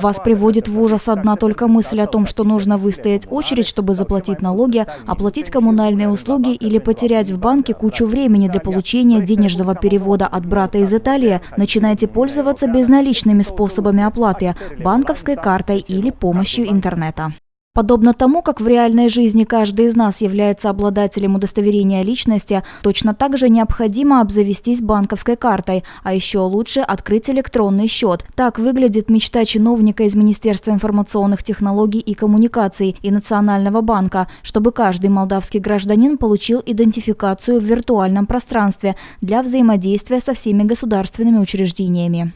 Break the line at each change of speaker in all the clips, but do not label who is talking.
Вас приводит в ужас одна только мысль о том, что нужно выстоять очередь, чтобы заплатить налоги, оплатить коммунальные услуги или потерять в банке кучу времени для получения денежного перевода от брата из Италии. Начинайте пользоваться безналичными способами оплаты – банковской картой или помощью интернета. Подобно тому, как в реальной жизни каждый из нас является обладателем удостоверения личности, точно так же необходимо обзавестись банковской картой, а еще лучше открыть электронный счет. Так выглядит мечта чиновника из Министерства информационных технологий и коммуникаций и Национального банка, чтобы каждый молдавский гражданин получил идентификацию в виртуальном пространстве для взаимодействия со всеми государственными учреждениями.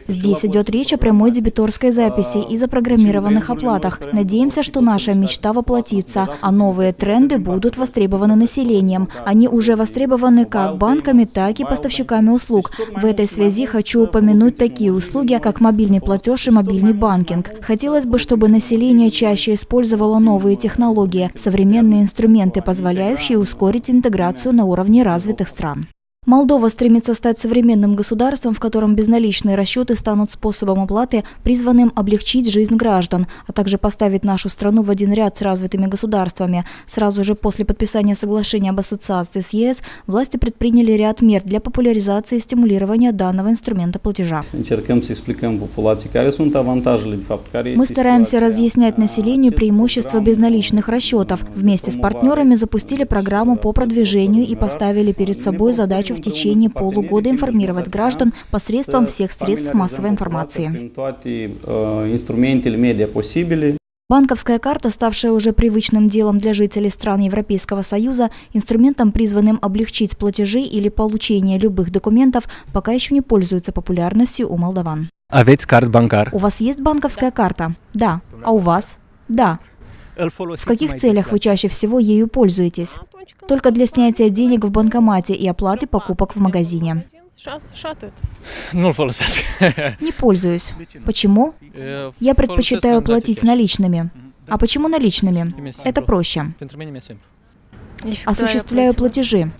Здесь идет речь о прямой дебиторской записи и запрограммированных оплатах. Надеемся, что наша мечта воплотится, а новые тренды будут востребованы населением. Они уже востребованы как банками, так и поставщиками услуг. В этой связи хочу упомянуть такие услуги, как мобильный платеж и мобильный банкинг. Хотелось бы, чтобы население чаще использовало новые технологии, современные инструменты, позволяющие ускорить интеграцию на уровне развитых стран. Молдова стремится стать современным государством, в котором безналичные расчеты станут способом оплаты, призванным облегчить жизнь граждан, а также поставить нашу страну в один ряд с развитыми государствами. Сразу же после подписания соглашения об ассоциации с ЕС власти предприняли ряд мер для популяризации и стимулирования данного инструмента платежа. Мы стараемся разъяснять населению преимущества безналичных расчетов. Вместе с партнерами запустили программу по продвижению и поставили перед собой задачу в течение полугода информировать граждан посредством всех средств массовой информации. Банковская карта, ставшая уже привычным делом для жителей стран Европейского Союза, инструментом, призванным облегчить платежи или получение любых документов, пока еще не пользуется популярностью у молдаван. У вас есть банковская карта? Да. А у вас? Да. В каких целях вы чаще всего ею пользуетесь? Только для снятия денег в банкомате и оплаты покупок в магазине. Не пользуюсь. Почему? Я предпочитаю платить наличными. А почему наличными? Это проще. Осуществляю платежи.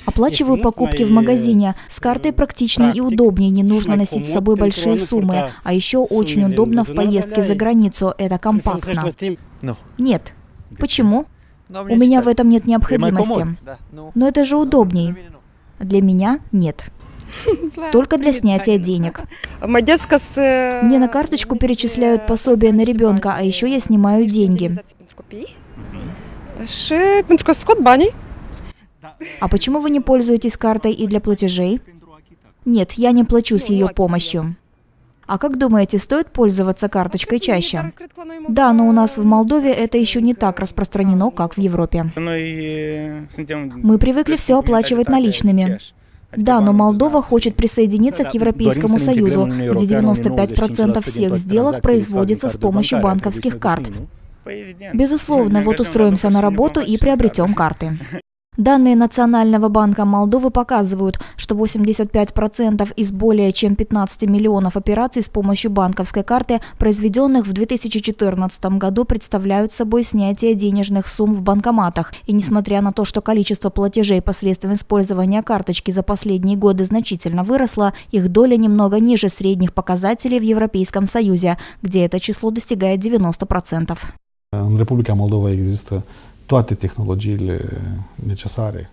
Оплачиваю покупки в магазине. С картой практичнее и удобнее, не нужно носить с собой большие суммы. А еще очень удобно в поездке за границу, это компактно. Нет. Почему? У меня в этом нет необходимости. Но это же удобней. Для меня нет. Только для снятия денег. Мне на карточку перечисляют пособие на ребенка, а еще я снимаю деньги. А почему вы не пользуетесь картой и для платежей? Нет, я не плачу с ее помощью. А как думаете, стоит пользоваться карточкой чаще? Да, но у нас в Молдове это еще не так распространено, как в Европе. Мы привыкли все оплачивать наличными. Да, но Молдова хочет присоединиться к Европейскому Союзу, где 95% всех сделок производится с помощью банковских карт. Безусловно, вот устроимся на работу и приобретем карты. Данные Национального банка Молдовы показывают, что 85% из более чем 15 миллионов операций с помощью банковской карты, произведенных в 2014 году, представляют собой снятие денежных сумм в банкоматах. И несмотря на то, что количество платежей посредством использования карточки за последние годы значительно выросло, их доля немного ниже средних показателей в Европейском Союзе, где это число достигает 90%.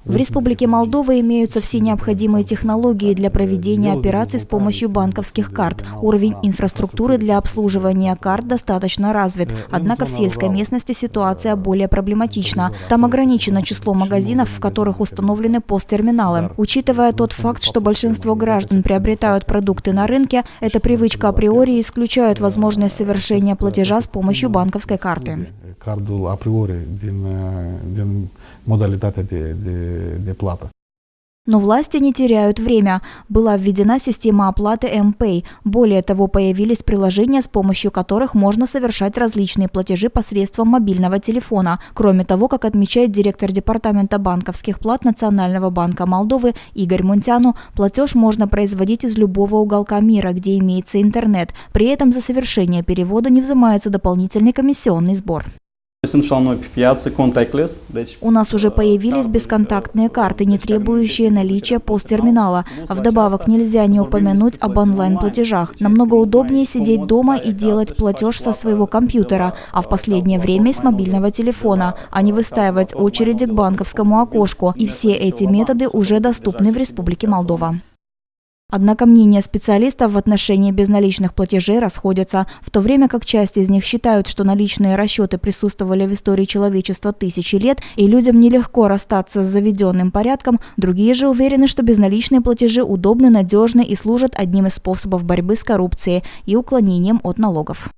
В Республике Молдова
имеются все необходимые технологии для проведения операций с помощью банковских карт. Уровень инфраструктуры для обслуживания карт достаточно развит. Однако в сельской местности ситуация более проблематична. Там ограничено число магазинов, в которых установлены POS-терминалы. Учитывая тот факт, что большинство граждан приобретают продукты на рынке, эта привычка априори исключает возможность совершения платежа с помощью банковской карты.
Cardul a priori din modalitatea de plată.
Но власти не теряют время. Была введена система оплаты mPay. Более того, появились приложения, с помощью которых можно совершать различные платежи посредством мобильного телефона. Кроме того, как отмечает директор департамента банковских плат Национального банка Молдовы Игорь Мунтяну, платеж можно производить из любого уголка мира, где имеется интернет. При этом за совершение перевода не взимается дополнительный комиссионный сбор. У нас уже появились бесконтактные карты, не требующие наличия POS-терминала. А вдобавок нельзя не упомянуть об онлайн-платежах. Намного удобнее сидеть дома и делать платеж со своего компьютера, а в последнее время и с мобильного телефона, а не выстаивать очереди к банковскому окошку. И все эти методы уже доступны в Республике Молдова. Однако мнения специалистов в отношении безналичных платежей расходятся, в то время как часть из них считают, что наличные расчеты присутствовали в истории человечества тысячи лет, и людям нелегко расстаться с заведенным порядком, другие же уверены, что безналичные платежи удобны, надежны и служат одним из способов борьбы с коррупцией и уклонением от налогов.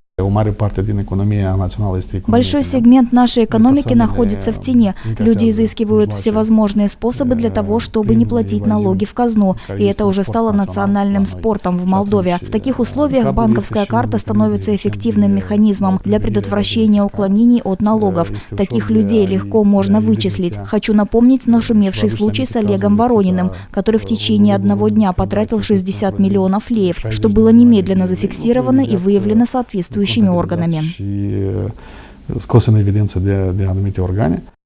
Большой сегмент нашей экономики находится в тени. Люди изыскивают всевозможные способы для того, чтобы не платить налоги в казну. И это уже стало национальным спортом в Молдове. В таких условиях банковская карта становится эффективным механизмом для предотвращения уклонений от налогов. Таких людей легко можно вычислить. Хочу напомнить нашумевший случай с Олегом Ворониным, который в течение одного дня потратил 60 миллионов леев, что было немедленно зафиксировано и выявлено соответствующими органами.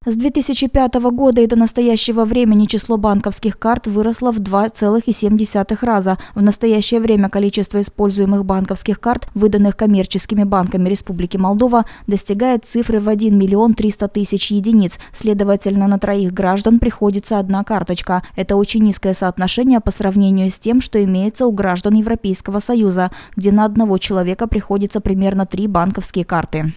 С 2005 года и до настоящего времени число банковских карт выросло в 2,7 раза. В настоящее время количество используемых банковских карт, выданных коммерческими банками Республики Молдова, достигает цифры в 1 300 000 единиц. Следовательно, на троих граждан приходится одна карточка. Это очень низкое соотношение по сравнению с тем, что имеется у граждан Европейского Союза, где на одного человека приходится примерно 3 банковские карты.